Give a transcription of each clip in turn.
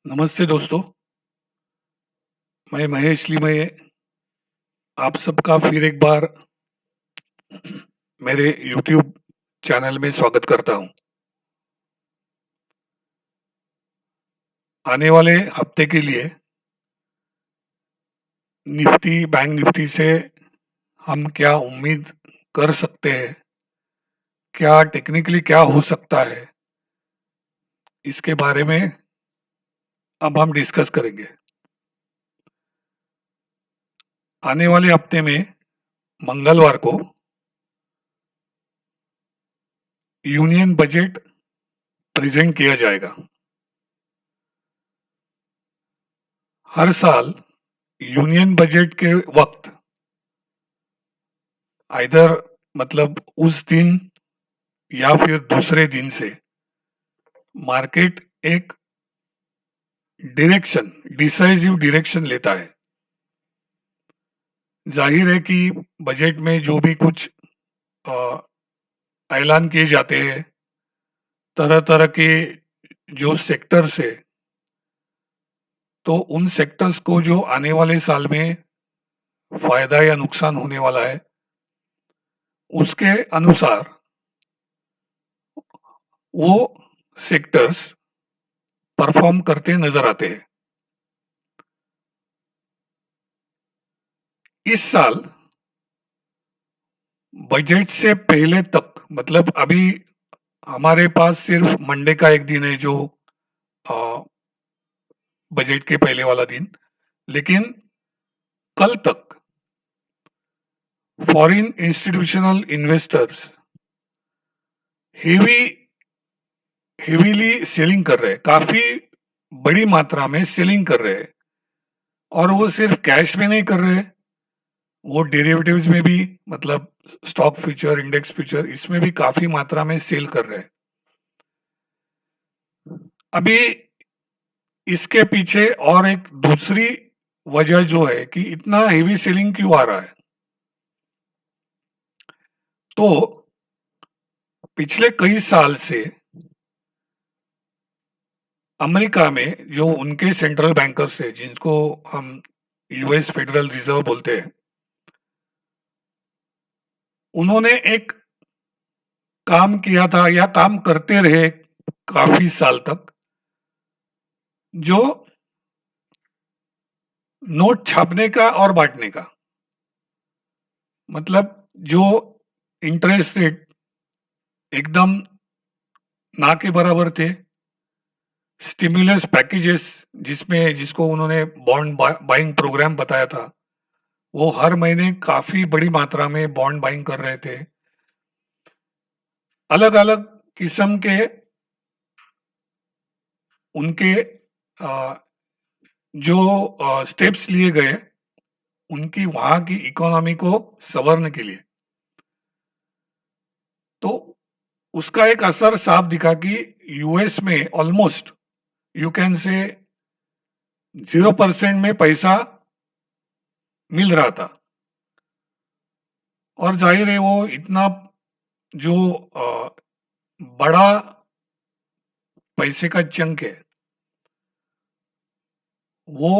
नमस्ते दोस्तों, मैं महेश लिमये आप सबका फिर एक बार मेरे यूट्यूब चैनल में स्वागत करता हूं। आने वाले हफ्ते के लिए निफ्टी, बैंक निफ्टी से हम क्या उम्मीद कर सकते हैं, क्या टेक्निकली क्या हो सकता है, इसके बारे में अब हम डिस्कस करेंगे। आने वाले हफ्ते में मंगलवार को यूनियन बजट प्रेजेंट किया जाएगा। हर साल यूनियन बजट के वक्त आइदर मतलब उस दिन या फिर दूसरे दिन से मार्केट एक डिसाइसिव डायरेक्शन लेता है। जाहिर है कि बजट में जो भी कुछ ऐलान किए जाते हैं, तरह तरह के जो सेक्टर्स है, तो उन सेक्टर्स को जो आने वाले साल में फायदा या नुकसान होने वाला है, उसके अनुसार वो सेक्टर्स परफॉर्म करते नजर आते हैं। इस साल बजट से पहले तक मतलब अभी हमारे पास सिर्फ मंडे का एक दिन है जो बजट के पहले वाला दिन, लेकिन कल तक foreign institutional investors heavily selling कर रहे हैं, काफी बड़ी मात्रा में सेलिंग कर रहे हैं। और वो सिर्फ कैश में नहीं कर रहे, वो डेरिवेटिव्स में भी मतलब स्टॉक फ्यूचर, इंडेक्स फ्यूचर, इसमें भी काफी मात्रा में सेल कर रहे हैं। अभी इसके पीछे और एक दूसरी वजह जो है कि इतना हेवी सेलिंग क्यों आ रहा है, तो पिछले कई साल से अमेरिका में जो उनके सेंट्रल बैंकर्स है, जिनको हम यूएस फेडरल रिजर्व बोलते हैं, उन्होंने एक काम किया था या काम करते रहे काफी साल तक, जो नोट छापने का और बांटने का, मतलब जो इंटरेस्ट रेट एकदम ना के बराबर थे, स्टिमुलस पैकेजेस जिसको उन्होंने बॉन्ड बाइंग प्रोग्राम बताया था, वो हर महीने काफी बड़ी मात्रा में बॉन्ड बाइंग कर रहे थे। अलग अलग किस्म के उनके जो स्टेप्स लिए गए उनकी वहां की इकोनॉमी को संवरने के लिए, तो उसका एक असर साफ दिखा कि यूएस में ऑलमोस्ट यू कैन से 0% में पैसा मिल रहा था। और जाहिर है वो इतना जो बड़ा पैसे का चंक है, वो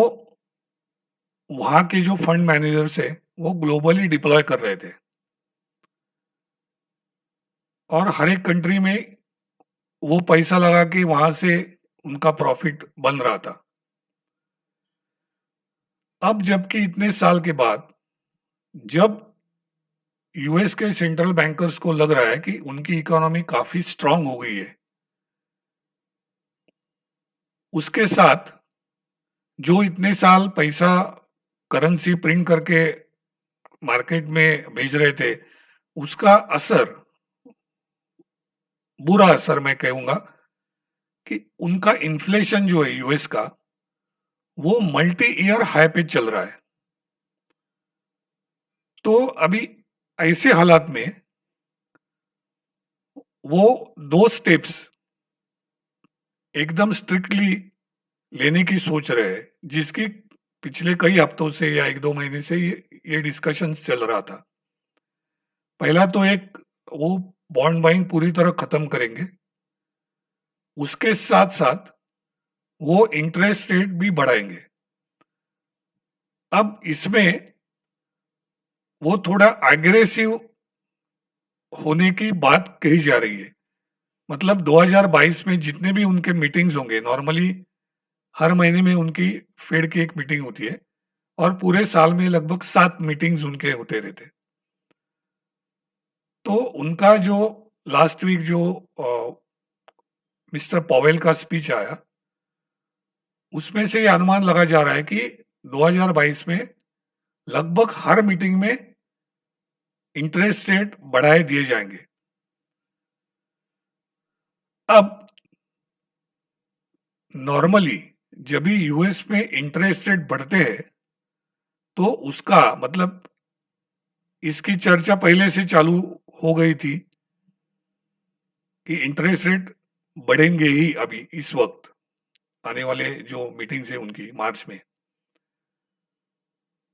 वहां के जो फंड मैनेजर्स है वो ग्लोबली डिप्लॉय कर रहे थे, और हर एक कंट्री में वो पैसा लगा के वहां से उनका प्रॉफिट बन रहा था। अब जबकि इतने साल के बाद जब यूएस के सेंट्रल बैंकर्स को लग रहा है कि उनकी इकोनॉमी काफी स्ट्रांग हो गई है, उसके साथ जो इतने साल पैसा करेंसी प्रिंट करके मार्केट में भेज रहे थे, उसका असर, बुरा असर मैं कहूंगा, कि उनका इन्फ्लेशन जो है यूएस का, वो मल्टी ईयर हाई पे चल रहा है। तो अभी ऐसे हालात में वो दो स्टेप्स एकदम स्ट्रिक्टली लेने की सोच रहे हैं, जिसकी पिछले कई हफ्तों से या एक दो महीने से ये डिस्कशन चल रहा था। पहला तो एक, वो बॉन्ड बाइंग पूरी तरह खत्म करेंगे, उसके साथ साथ वो इंटरेस्ट रेट भी बढ़ाएंगे। अब इसमें वो थोड़ा एग्रेसिव होने की बात कही जा रही है। मतलब 2022 में जितने भी उनके मीटिंग्स होंगे, नॉर्मली हर महीने में उनकी फेड की एक मीटिंग होती है और पूरे साल में लगभग 7 मीटिंग्स उनके होते रहते हैं। तो उनका जो लास्ट वीक जो मिस्टर पॉवेल का स्पीच आया, उसमें से ये अनुमान लगा जा रहा है कि 2022 में लगभग हर मीटिंग में इंटरेस्ट रेट बढ़ाए दिए जाएंगे। अब नॉर्मली जब भी यूएस में इंटरेस्ट रेट बढ़ते हैं तो उसका मतलब इसकी चर्चा पहले से चालू हो गई थी कि इंटरेस्ट रेट बढ़ेंगे ही अभी इस वक्त, आने वाले जो मीटिंग्स है उनकी मार्च में।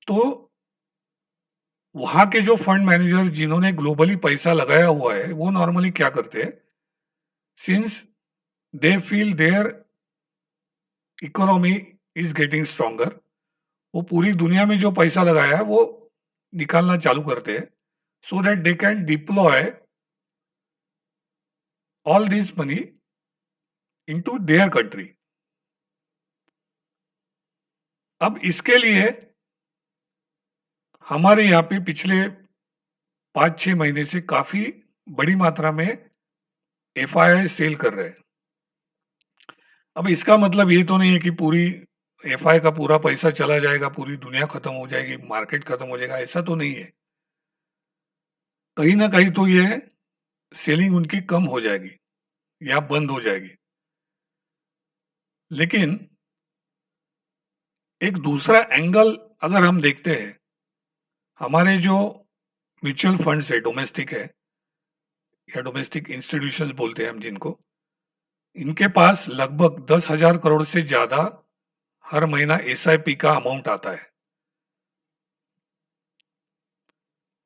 तो वहां के जो फंड मैनेजर जिन्होंने ग्लोबली पैसा लगाया हुआ है वो नॉर्मली क्या करते हैं, since they feel there economy is getting stronger, वो पूरी दुनिया में जो पैसा लगाया है वो निकालना चालू करते हैं so that they can deploy all this money into their country. अब इसके लिए हमारे यहाँ पे पिछले 5-6 महीने से काफी बड़ी मात्रा में एफआईआई सेल कर रहे हैं। अब इसका मतलब ये तो नहीं है कि पूरी एफआई का पूरा पैसा चला जाएगा, पूरी दुनिया खत्म हो जाएगी, मार्केट खत्म हो जाएगा, ऐसा तो नहीं है। कहीं ना कहीं तो ये सेलिंग उनकी कम हो जाएगी या बंद हो जाएगी। लेकिन एक दूसरा एंगल अगर हम देखते हैं, हमारे जो म्यूचुअल फंड्स है, डोमेस्टिक है या डोमेस्टिक इंस्टीट्यूशंस बोलते हैं हम जिनको, इनके पास लगभग 10,000 करोड़ से ज्यादा हर महीना एसआईपी का अमाउंट आता है।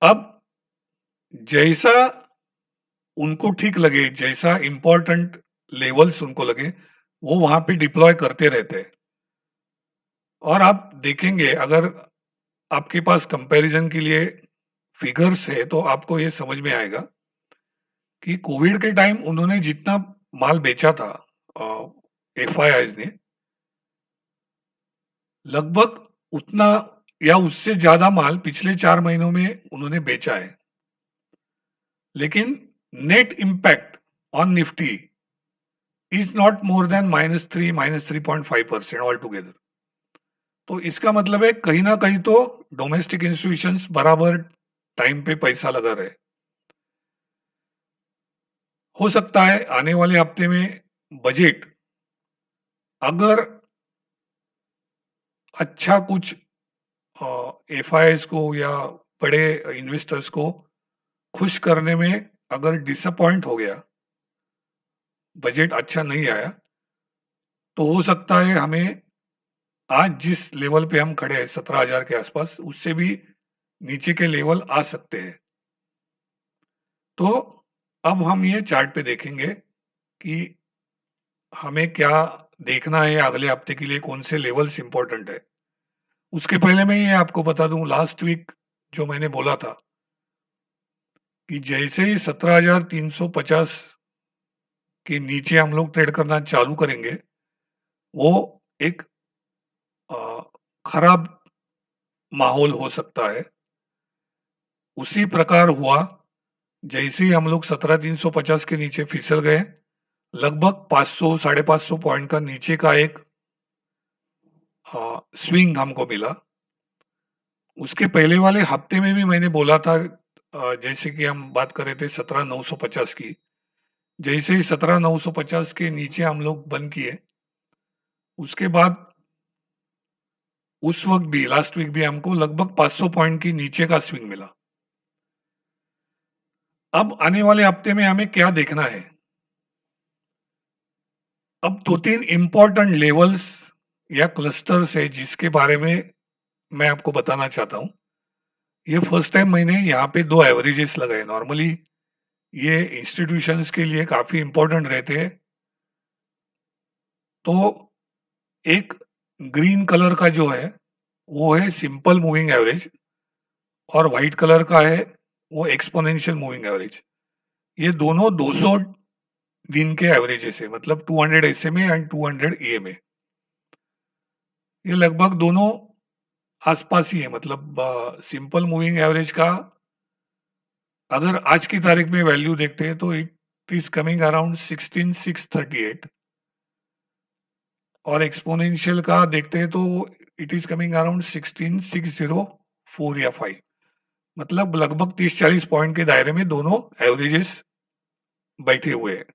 अब जैसा उनको ठीक लगे, जैसा इंपॉर्टेंट लेवल्स उनको लगे, वो वहां पे डिप्लॉय करते रहते हैं। और आप देखेंगे, अगर आपके पास कंपैरिजन के लिए फिगर्स है तो आपको ये समझ में आएगा कि कोविड के टाइम उन्होंने जितना माल बेचा था एफआईआईज ने, लगभग उतना या उससे ज्यादा माल पिछले 4 महीनों में उन्होंने बेचा है। लेकिन net impact on Nifty is not more than -3, -3.5% all together. तो इसका मतलब है कहीं ना कहीं तो डोमेस्टिक इंस्टीट्यूशंस बराबर टाइम पे पैसा लगा रहे। हो सकता है आने वाले हफ्ते में बजट अगर अच्छा कुछ एफआईएस को या बड़े इन्वेस्टर्स को खुश करने में अगर डिसअपॉइंट हो गया, बजट अच्छा नहीं आया, तो हो सकता है हमें आज जिस लेवल पे हम खड़े हैं 17,000 के आसपास, उससे भी नीचे के लेवल आ सकते हैं। तो अब हम ये चार्ट पे देखेंगे कि हमें क्या देखना है अगले हफ्ते के लिए, कौन से लेवल्स इंपॉर्टेंट है। उसके पहले मैं ये आपको बता दूं, लास्ट वीक जो मैंने बोला था कि जैसे ही 17,350 के नीचे हम लोग ट्रेड करना चालू करेंगे, वो एक खराब माहौल हो सकता है। उसी प्रकार हुआ, जैसे ही हम लोग 17,350 के नीचे फिसल गए, लगभग 500 550 पॉइंट का नीचे का एक स्विंग हमको मिला। उसके पहले वाले हफ्ते में भी मैंने बोला था, जैसे कि हम बात कर रहे थे 17,950 की, जैसे ही 17,950 के नीचे हम लोग बंद किए, उसके बाद उस वक्त भी लास्ट वीक भी हमको लगभग 500 पॉइंट की नीचे का स्विंग मिला। अब आने वाले हफ्ते में हमें क्या देखना है, अब 2-3 इंपॉर्टेंट लेवल्स या क्लस्टर्स है जिसके बारे में मैं आपको बताना चाहता हूं। ये फर्स्ट टाइम मैंने यहाँ पे 2 एवरेजेस लगाए। नॉर्मली ये इंस्टीट्यूशंस के लिए काफी इंपॉर्टेंट रहते हैं। तो एक ग्रीन कलर का जो है वो है सिंपल मूविंग एवरेज और व्हाइट कलर का है वो एक्सपोनेंशियल मूविंग एवरेज। ये दोनों 200 दिन के एवरेजेस है, मतलब 200 SMA एंड 200 EMA। ये लगभग दोनों आसपास ही है, मतलब सिंपल मूविंग एवरेज का अगर आज की तारीख में वैल्यू देखते हैं तो इट इज कमिंग अराउंड 16638 और एक्सपोनेंशियल का देखते हैं तो इट इज कमिंग अराउंड 16604 या 5, मतलब लगभग 30-40 पॉइंट के दायरे में दोनों एवरेजेस बैठे हुए हैं।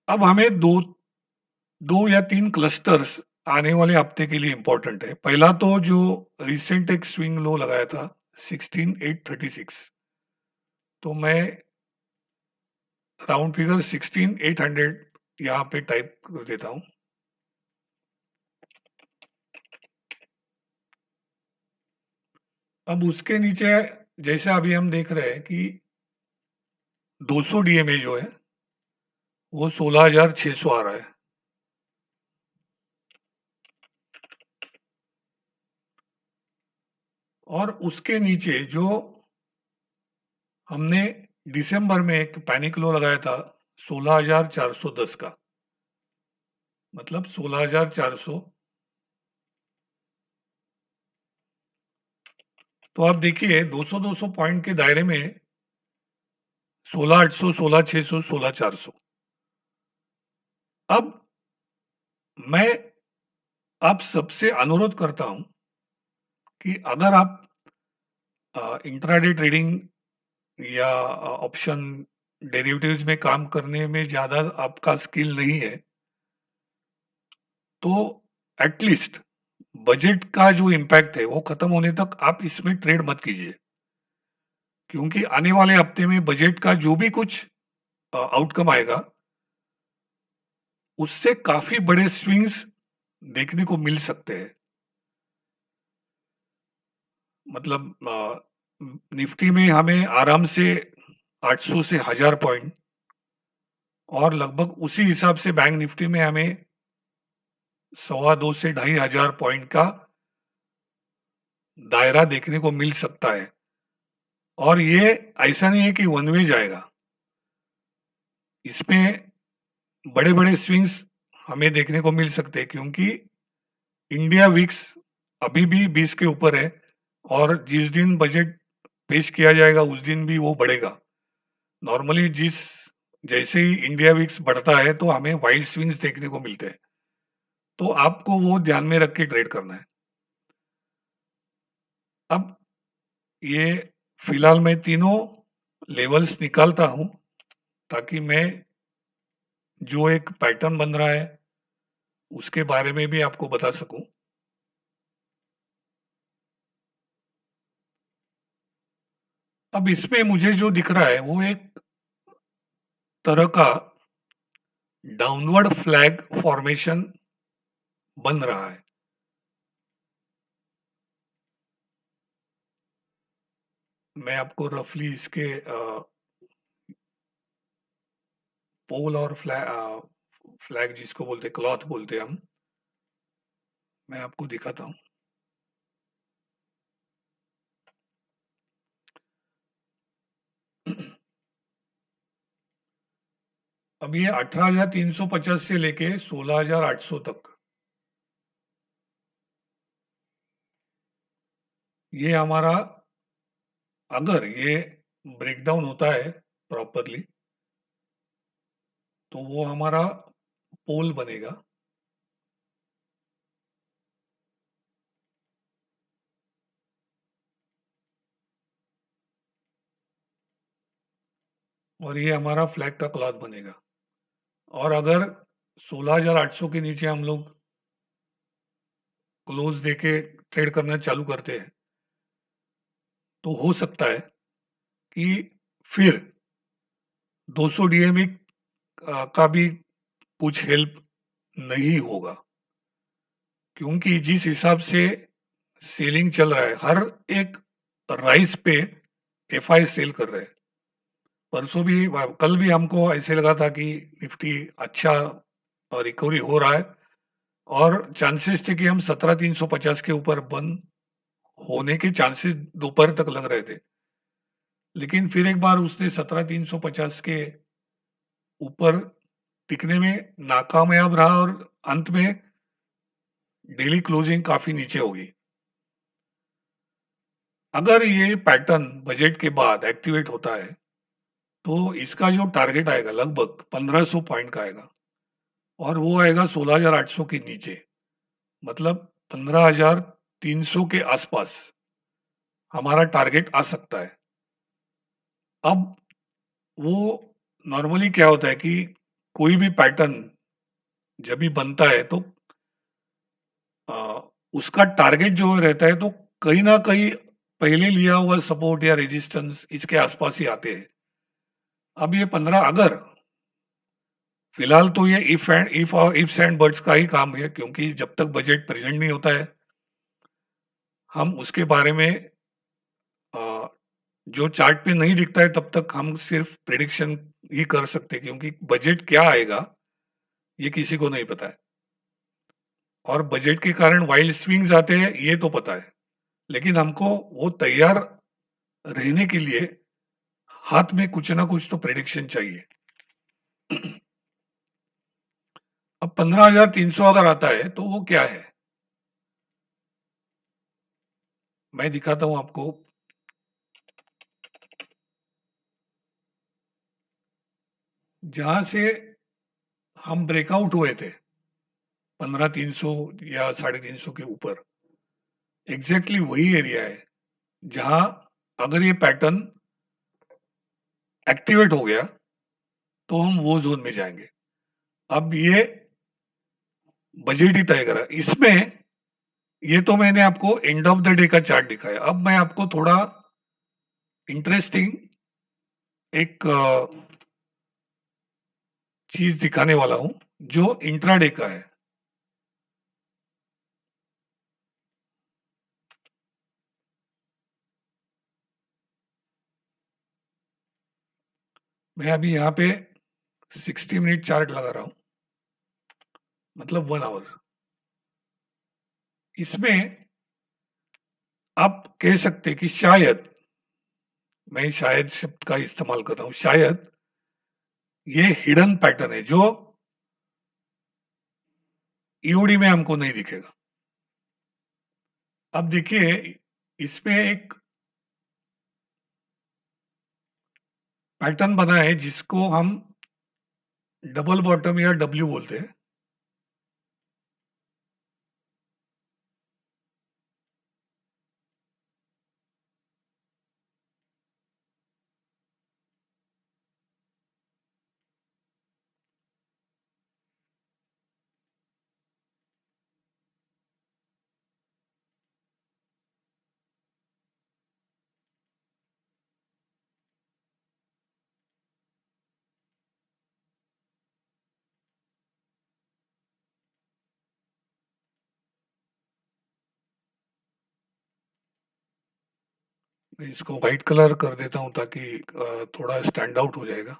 अब हमें दो या तीन क्लस्टर्स आने वाले हफ्ते के लिए इंपॉर्टेंट है। पहला तो जो रिसेंट एक स्विंग लो लगाया था 16836, तो मैं राउंड फिगर 16800 यहाँ पे टाइप कर देता हूं। अब उसके नीचे जैसे अभी हम देख रहे हैं कि 200 DMA जो है वो 16600 आ रहा है, और उसके नीचे जो हमने दिसंबर में एक पैनिक लो लगाया था 16410 का, मतलब 16400, तो आप देखिए 200 पॉइंट के दायरे में 16800, 16600, 16400। अब मैं आप सबसे अनुरोध करता हूं कि अगर आप इंट्राडे ट्रेडिंग या ऑप्शन डेरिवेटिव्स में काम करने में ज्यादा आपका स्किल नहीं है, तो एटलीस्ट बजट का जो इम्पैक्ट है वो खत्म होने तक आप इसमें ट्रेड मत कीजिए, क्योंकि आने वाले हफ्ते में बजट का जो भी कुछ आउटकम आएगा उससे काफी बड़े स्विंग्स देखने को मिल सकते हैं। मतलब निफ्टी में हमें आराम से 800 से 1000 पॉइंट, और लगभग उसी हिसाब से बैंक निफ्टी में हमें 225 से 2500 पॉइंट का दायरा देखने को मिल सकता है। और ये ऐसा नहीं है कि वन वे जाएगा, इसमें बड़े बड़े स्विंग्स हमें देखने को मिल सकते हैं, क्योंकि इंडिया विक्स अभी भी 20 के ऊपर है और जिस दिन बजट पेश किया जाएगा उस दिन भी वो बढ़ेगा। नॉर्मली जैसे ही इंडिया विक्स बढ़ता है तो हमें वाइड स्विंग्स देखने को मिलते हैं, तो आपको वो ध्यान में रख के ट्रेड करना है। अब ये फिलहाल मैं तीनों लेवल्स निकालता हूं ताकि मैं जो एक पैटर्न बन रहा है उसके बारे में भी आपको बता सकूं। अब इसमें मुझे जो दिख रहा है वो एक तरह का डाउनवर्ड फ्लैग फॉर्मेशन बन रहा है। मैं आपको रफली इसके पोल और फ्लैग जिसको बोलते हैं, क्लॉथ बोलते हैं हम, मैं आपको दिखाता हूं। अब ये 18,350 से लेके 16,800 तक, ये हमारा, अगर ये ब्रेकडाउन होता है प्रॉपरली तो वो हमारा पोल बनेगा। और ये हमारा फ्लैग का क्लॉथ बनेगा। और अगर 16,800 के नीचे हम लोग क्लोज देके ट्रेड करना चालू करते हैं तो हो सकता है कि फिर 200 DMA का भी कुछ हेल्प नहीं होगा, क्योंकि जिस हिसाब से सेलिंग चल रहा है, हर एक राइस पे FI सेल कर रहे हैं। परसों भी, कल भी हमको ऐसे लगा था कि निफ्टी अच्छा रिकवरी हो रहा है और चांसेस थे कि हम 17,350 के ऊपर बंद होने के चांसेस दोपहर तक लग रहे थे। लेकिन फिर एक बार उसने 17,350 के ऊपर टिकने में नाकामयाब रहा और अंत में डेली क्लोजिंग काफी नीचे हो गई। अगर ये पैटर्न बजट के बाद एक्टिवेट होता है तो इसका जो टारगेट आएगा लगभग 1500 पॉइंट का आएगा और वो आएगा 16,800 के नीचे, मतलब 15,300 के आसपास हमारा टारगेट आ सकता है। अब वो नॉर्मली क्या होता है कि कोई भी पैटर्न जब भी बनता है तो उसका टारगेट जो रहता है तो कहीं ना कहीं पहले लिया हुआ सपोर्ट या रेजिस्टेंस इसके आसपास ही आते हैं। अब ये 15 अगर फिलहाल तो ये इफ्स एंड बट्स का ही काम है, क्योंकि जब तक बजट प्रेजेंट नहीं होता है हम उसके बारे में अ, जो चार्ट पे नहीं दिखता है तब तक हम सिर्फ प्रिडिक्शन ही कर सकते हैं, क्योंकि बजट क्या आएगा ये किसी को नहीं पता है और बजट के कारण वाइल्ड स्विंग्स आते हैं ये तो पता है, लेकिन हमको वो तैयार रहने के लिए हाथ में कुछ ना कुछ तो प्रेडिक्शन चाहिए। अब 15,300 अगर आता है तो वो क्या है मैं दिखाता हूं आपको। जहां से हम ब्रेकआउट हुए थे 15,300 या 350 के ऊपर, एग्जैक्टली वही एरिया है जहां अगर ये पैटर्न एक्टिवेट हो गया तो हम वो जोन में जाएंगे। अब ये बजट ही तय करा इसमें। ये तो मैंने आपको एंड ऑफ द डे का चार्ट दिखाया। अब मैं आपको थोड़ा इंटरेस्टिंग एक चीज दिखाने वाला हूं जो इंट्राडे का है। मैं अभी यहाँ पे 60 मिनट चार्ट लगा रहा हूं, मतलब 1 आवर। इसमें आप कह सकते कि शायद, मैं शायद शब्द का इस्तेमाल कर रहा हूं, शायद ये हिडन पैटर्न है जो ईओडी में हमको नहीं दिखेगा। अब देखिए इसमें एक पैटर्न बना है जिसको हम डबल बॉटम या डब्ल्यू बोलते हैं। मैं इसको व्हाइट कलर कर देता हूं ताकि थोड़ा स्टैंड आउट हो जाएगा।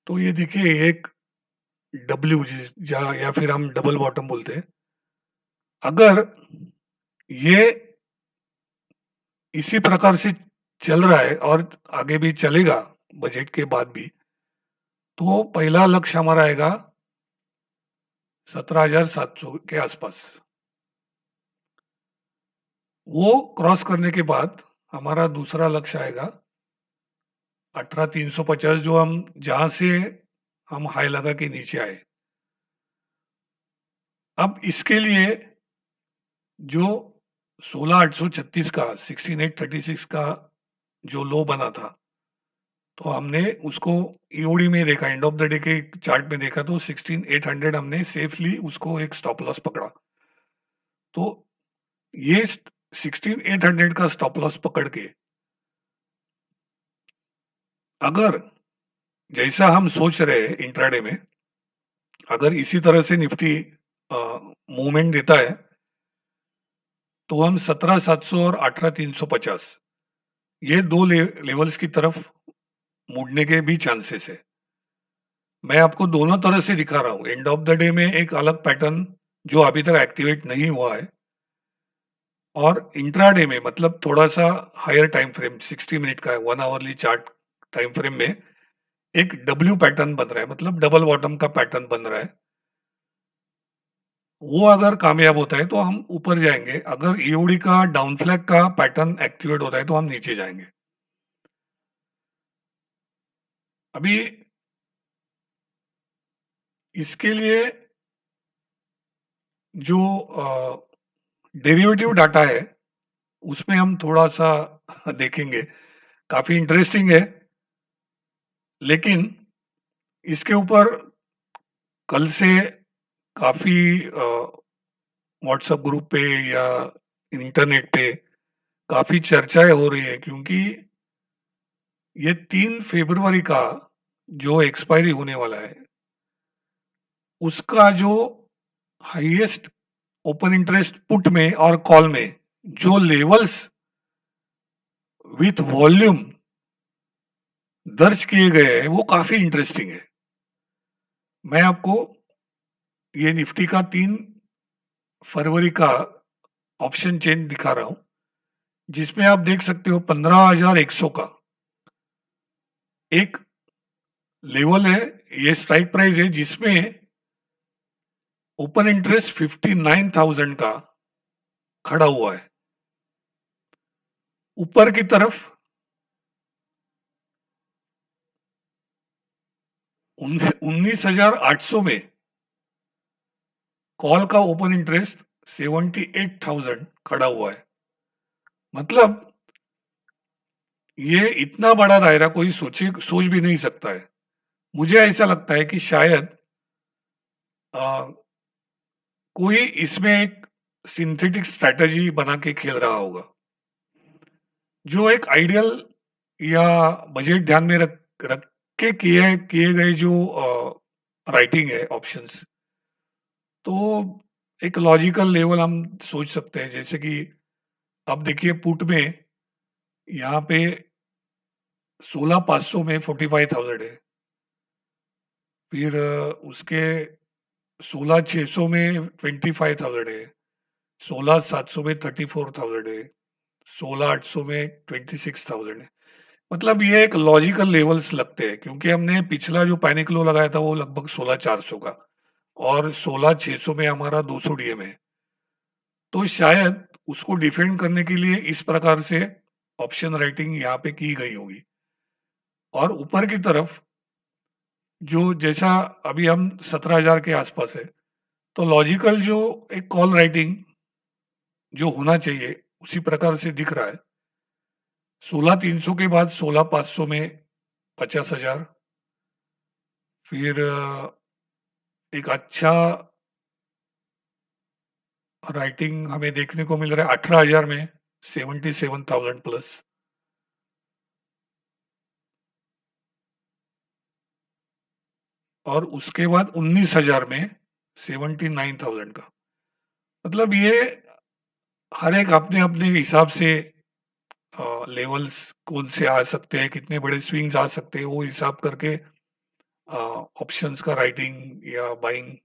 तो ये देखिए एक डब्ल्यू या फिर हम डबल बॉटम बोलते हैं। अगर ये इसी प्रकार से चल रहा है और आगे भी चलेगा बजट के बाद भी, तो पहला लक्ष्य हमारा आएगा 17,700 के आसपास। वो क्रॉस करने के बाद हमारा दूसरा लक्ष्य आएगा 18,350, जो हम जहां से हम हाई लगा के नीचे आए। अब इसके लिए जो 16,836 का 16,836 का जो लो बना था, तो हमने उसको ईओडी में देखा, एंड ऑफ द डे के चार्ट में देखा तो 16,800 हमने सेफली उसको एक स्टॉप लॉस पकड़ा। तो ये 16,800 का स्टॉप लॉस पकड़ के अगर जैसा हम सोच रहे हैं इंट्राडे में, अगर इसी तरह से निफ्टी मूवमेंट देता है तो हम 17,700 और 18,350 ये दो लेवल्स की तरफ मुड़ने के भी चांसेस है। मैं आपको दोनों तरह से दिखा रहा हूँ। एंड ऑफ द डे में एक अलग पैटर्न जो अभी तक एक्टिवेट नहीं हुआ है, और इंट्राडे में मतलब थोड़ा सा हायर टाइम फ्रेम 60 मिनट का है, 1 आवरली चार्ट टाइम फ्रेम में एक डब्ल्यू पैटर्न बन रहा है, मतलब डबल बॉटम का पैटर्न बन रहा है। वो अगर कामयाब होता है तो हम ऊपर जाएंगे, अगर ईओडी का डाउन फ्लैग का पैटर्न एक्टिवेट होता है तो हम नीचे जाएंगे। अभी इसके लिए जो डेरिवेटिव डाटा है उसमें हम थोड़ा सा देखेंगे, काफी इंटरेस्टिंग है। लेकिन इसके ऊपर कल से काफी व्हाट्सएप ग्रुप पे या इंटरनेट पे काफी चर्चाएं हो रही है, क्योंकि ये 3 फरवरी का जो एक्सपायरी होने वाला है उसका जो हाईएस्ट ओपन इंटरेस्ट पुट में और कॉल में जो लेवल्स विथ वॉल्यूम दर्ज किए गए हैं वो काफी इंटरेस्टिंग है। मैं आपको ये निफ्टी का 3 फरवरी का ऑप्शन चेन दिखा रहा हूं, जिसमें आप देख सकते हो 15,100 का एक लेवल है, ये स्ट्राइक प्राइस है जिसमें ओपन इंटरेस्ट 59,000 का खड़ा हुआ है। ऊपर की तरफ 19,800 में कॉल का ओपन इंटरेस्ट 78,000 खड़ा हुआ है। मतलब ये इतना बड़ा दायरा कोई सोच भी नहीं सकता है। मुझे ऐसा लगता है कि शायद आ, कोई इसमें एक सिंथेटिक स्ट्रैटेजी बना के खेल रहा होगा, जो एक आइडियल या बजट ध्यान में रख के किए गए जो राइटिंग है ऑप्शंस, तो एक लॉजिकल लेवल हम सोच सकते हैं। जैसे कि अब देखिए पुट में यहाँ पे 16,500 में 45,000 है, फिर उसके 16,600 में 25,000 है, 16,700 में 34,000 है, 16,800 में 26,000 है। मतलब ये एक लॉजिकल लेवल्स लगते हैं, क्योंकि हमने पिछला जो पैनिक लो लगाया था वो लगभग 16,400 का, और 16,600 में हमारा 200 डीएम है। तो शायद उसको डिफेंड करने के लिए इस प्रकार से ऑप्शन राइटिंग यहाँ पे की गई होगी। और ऊपर की तरफ जो जैसा अभी हम 17,000 के आसपास है, तो लॉजिकल जो एक कॉल राइटिंग जो होना चाहिए उसी प्रकार से दिख रहा है। 16,300 के बाद 16,500 में 50,000, फिर एक अच्छा राइटिंग हमें देखने को मिल रहा है 18,000 में 77,000 प्लस, और उसके बाद 19,000 में 79,000 का। मतलब ये हर एक अपने अपने हिसाब से लेवल्स कौन से आ सकते हैं, कितने बड़े स्विंग्स आ सकते हैं, वो हिसाब करके ऑप्शंस का राइटिंग या बाइंग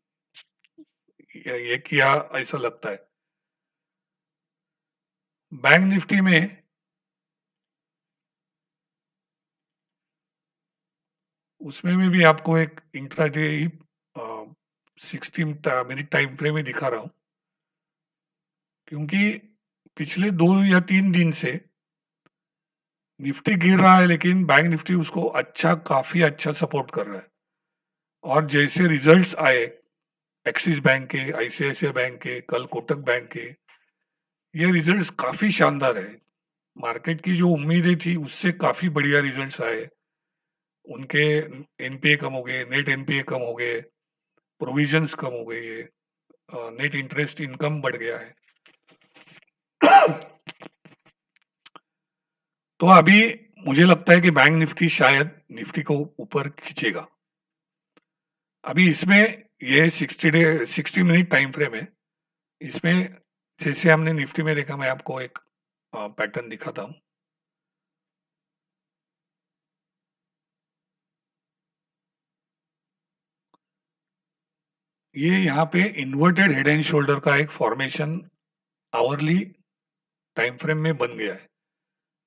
ये किया ऐसा लगता है। बैंक निफ्टी में उसमें भी आपको एक इंट्राडे 60 मिनट टाइम फ्रेम में दिखा रहा हूं, क्योंकि पिछले 2 या 3 दिन से निफ्टी गिर रहा है लेकिन बैंक निफ्टी उसको काफी अच्छा सपोर्ट कर रहा है। और जैसे रिजल्ट्स आए एक्सिस बैंक के, आईसीआईसीआई बैंक के, कल कोटक बैंक के, ये रिजल्ट्स काफी शानदार है। मार्केट की जो उम्मीदें थी उससे काफी बढ़िया रिजल्ट्स आए। उनके एनपीए कम हो गए, नेट एनपीए कम हो गए, प्रोविजंस कम हो गई है, नेट इंटरेस्ट इनकम बढ़ गया है। तो अभी मुझे लगता है कि बैंक निफ्टी शायद निफ्टी को ऊपर खींचेगा। अभी इसमें ये 60 मिनट टाइम फ्रेम है। इसमें जैसे हमने निफ्टी में देखा, मैं आपको एक पैटर्न दिखाता हूँ। ये यहाँ पे इन्वर्टेड हेड एंड शोल्डर का एक फॉर्मेशन आवरली टाइम फ्रेम में बन गया है।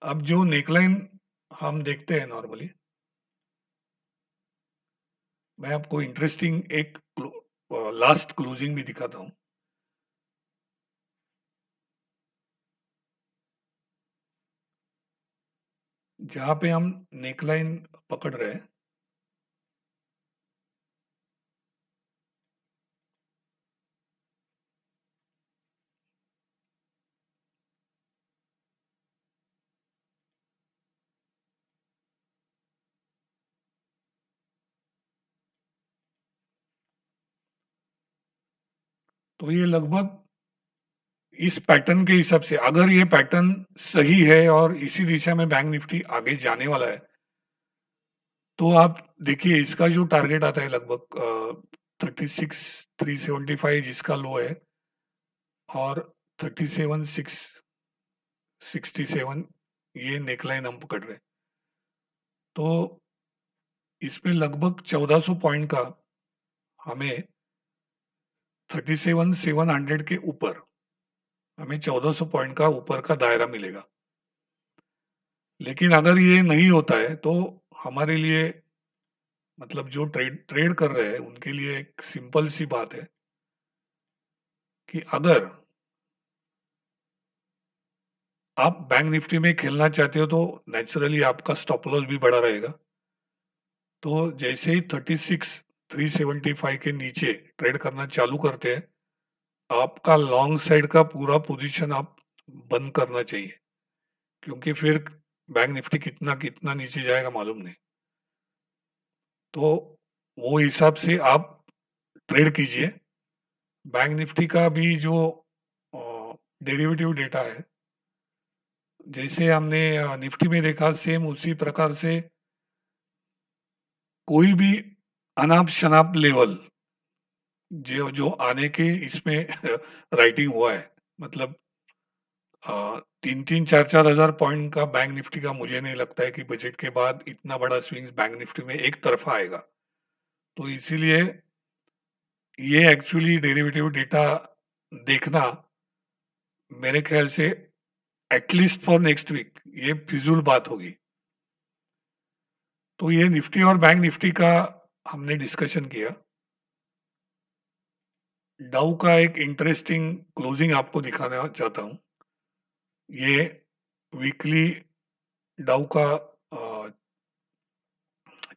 अब जो नेकलाइन हम देखते हैं नॉर्मली, मैं आपको इंटरेस्टिंग एक लास्ट क्लोजिंग भी दिखाता हूँ। जहाँ पे हम नेकलाइन पकड़ रहे हैं, तो ये लगभग इस पैटर्न के हिसाब से, अगर ये पैटर्न सही है और इसी दिशा में बैंक निफ्टी आगे जाने वाला है, तो आप देखिए इसका जो टारगेट आता है लगभग 36,375 जिसका लो है, और 37,667 ये नेकलाइन हम पकड़ रहे हैं। तो इसमें लगभग 1400 पॉइंट का हमें 37,700 के ऊपर हमें 1400 पॉइंट का ऊपर का दायरा मिलेगा। लेकिन अगर ये नहीं होता है तो हमारे लिए, मतलब जो ट्रेड ट्रेड कर रहे हैं उनके लिए एक सिंपल सी बात है कि अगर आप बैंक निफ्टी में खेलना चाहते हो तो नेचुरली आपका स्टॉप लॉस भी बड़ा रहेगा। तो जैसे ही 36,375 के नीचे ट्रेड करना चालू करते हैं, आपका लॉन्ग साइड का पूरा पोजीशन आप बंद करना चाहिए, क्योंकि फिर बैंक निफ्टी कितना कितना नीचे जाएगा मालूम नहीं। तो वो हिसाब से आप ट्रेड कीजिए। बैंक निफ्टी का भी जो डेरिवेटिव डेटा है, जैसे हमने निफ्टी में देखा, सेम उसी प्रकार से कोई भी अनाप शनाप लेवल जो जो आने के इसमें राइटिंग हुआ है, मतलब 3-4 हजार पॉइंट का बैंक निफ्टी का मुझे नहीं लगता है कि बजट के बाद इतना बड़ा स्विंग बैंक निफ्टी में एक तरफा आएगा। तो इसीलिए ये एक्चुअली डेरिवेटिव डेटा देखना मेरे ख्याल से एटलीस्ट फॉर नेक्स्ट वीक ये फिजूल बात होगी। तो ये निफ्टी और बैंक निफ्टी का हमने डिस्कशन किया। डाउ का एक इंटरेस्टिंग क्लोजिंग आपको दिखाना चाहता हूँ। ये वीकली डाउ का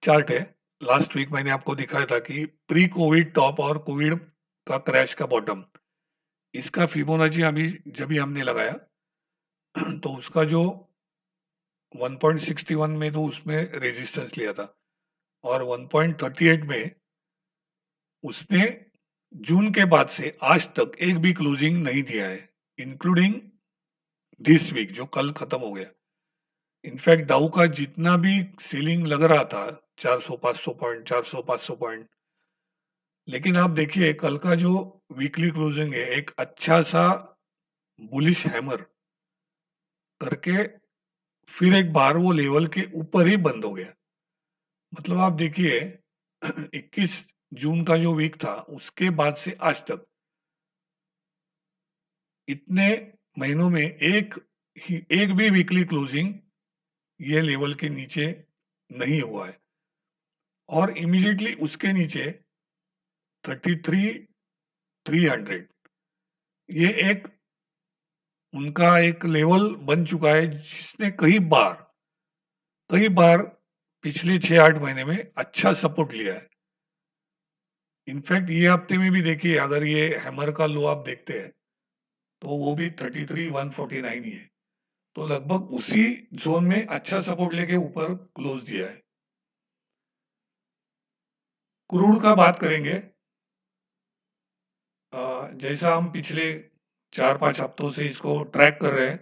चार्ट है। लास्ट वीक मैंने आपको दिखाया था कि प्री कोविड टॉप और कोविड का क्रैश का बॉटम, इसका फिबोनाची अभी जब भी हमने लगाया तो उसका जो 1.61 में तो उसमें रेजिस्टेंस लिया था, और 1.38 में उसने जून के बाद से आज तक एक भी क्लोजिंग नहीं दिया है, इंक्लूडिंग दिस वीक जो कल खत्म हो गया। इनफैक्ट डाउ का जितना भी सीलिंग लग रहा था 400-500 पॉइंट, 400-500 पॉइंट, लेकिन आप देखिए कल का जो वीकली क्लोजिंग है, एक अच्छा सा बुलिश हैमर करके फिर एक बार वो लेवल के ऊपर ही बंद हो गया। मतलब आप देखिए 21 जून का जो वीक था उसके बाद से आज तक इतने महीनों में एक भी वीकली क्लोजिंग ये लेवल के नीचे नहीं हुआ है, और इमीडिएटली उसके नीचे 33,300 ये एक उनका एक लेवल बन चुका है, जिसने कई बार पिछले 6-8 महीने में अच्छा सपोर्ट लिया है। इनफैक्ट ये हफ्ते में भी देखिए, अगर ये हैमर का लो आप देखते हैं तो वो भी 33,149 ही है। तो लगभग उसी जोन में अच्छा सपोर्ट लेके ऊपर क्लोज दिया है। क्रूड का बात करेंगे, जैसा हम पिछले 4-5 हफ्तों से इसको ट्रैक कर रहे हैं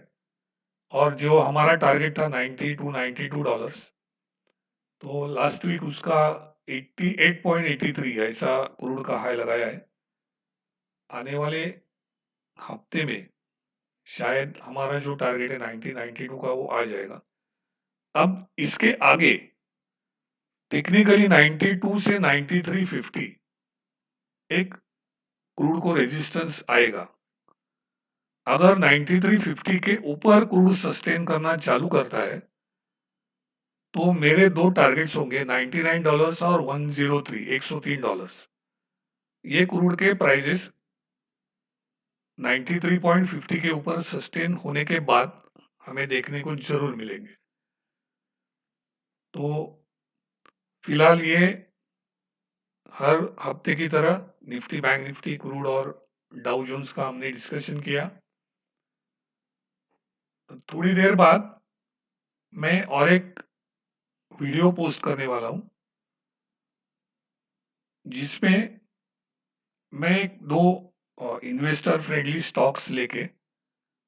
और जो हमारा टारगेट था 90 टू $92, तो लास्ट वीक उसका 88.83 ऐसा क्रूड का हाई लगाया है। आने वाले हफ्ते में शायद हमारा जो टारगेट है 90-92 का वो आ जाएगा। अब इसके आगे टेक्निकली 92 से 93.50 एक क्रूड को रेजिस्टेंस आएगा। अगर 93.50 के ऊपर क्रूड सस्टेन करना चालू करता है तो मेरे दो टारगेट्स होंगे $99 और 103 ये क्रूड के प्राइजेस 93.50 के ऊपर सस्टेन होने के बाद हमें देखने को जरूर मिलेंगे। तो फिलहाल ये हर हफ्ते की तरह निफ्टी, बैंक निफ्टी, क्रूड और डाउ जोन्स का हमने डिस्कशन किया। थोड़ी देर बाद मैं और एक वीडियो पोस्ट करने वाला हूं जिसमें मैं दो इन्वेस्टर फ्रेंडली स्टॉक्स लेके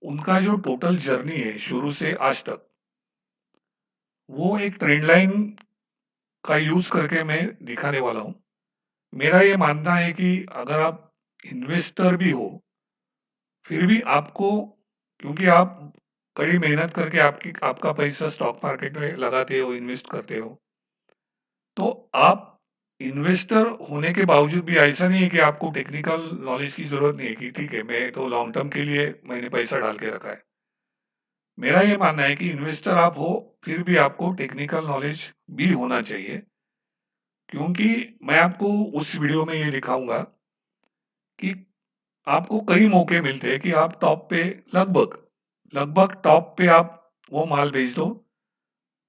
उनका जो टोटल जर्नी है शुरू से आज तक, वो एक ट्रेंड लाइन का यूज करके मैं दिखाने वाला हूं। मेरा ये मानना है कि अगर आप इन्वेस्टर भी हो फिर भी आपको, क्योंकि आप कड़ी मेहनत करके आपका पैसा स्टॉक मार्केट में लगाते हो, इन्वेस्ट करते हो, तो आप इन्वेस्टर होने के बावजूद भी ऐसा नहीं है कि आपको टेक्निकल नॉलेज की जरूरत नहीं है कि ठीक है मैं तो लॉन्ग टर्म के लिए मैंने पैसा डाल के रखा है। मेरा ये मानना है कि इन्वेस्टर आप हो फिर भी आपको टेक्निकल नॉलेज भी होना चाहिए, क्योंकि मैं आपको उस वीडियो में ये दिखाऊंगा कि आपको कई मौके मिलते हैं कि आप टॉप पे लगभग लगभग टॉप पे आप वो माल बेच दो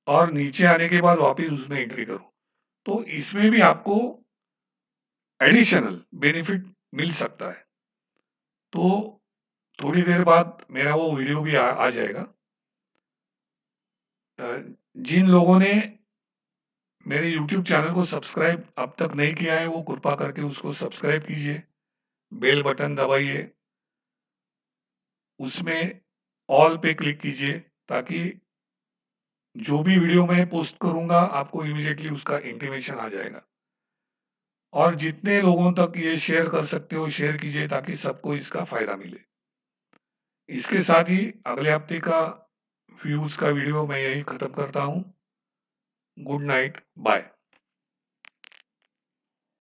और नीचे आने के बाद वापस उसमें एंट्री करो, तो इसमें भी आपको एडिशनल बेनिफिट मिल सकता है। तो थोड़ी देर बाद मेरा वो वीडियो भी आ जाएगा। जिन लोगों ने मेरे YouTube चैनल को सब्सक्राइब अब तक नहीं किया है वो कृपा करके उसको सब्सक्राइब कीजिए, बेल बटन दबाइए, उसमें ऑल पे क्लिक कीजिए ताकि जो भी वीडियो मैं पोस्ट करूंगा आपको इमीडिएटली उसका इंटीमेशन आ जाएगा। और जितने लोगों तक ये शेयर कर सकते हो शेयर कीजिए ताकि सबको इसका फायदा मिले। इसके साथ ही अगले हफ्ते का व्यूज का वीडियो मैं यही खत्म करता हूँ। Good night, bye.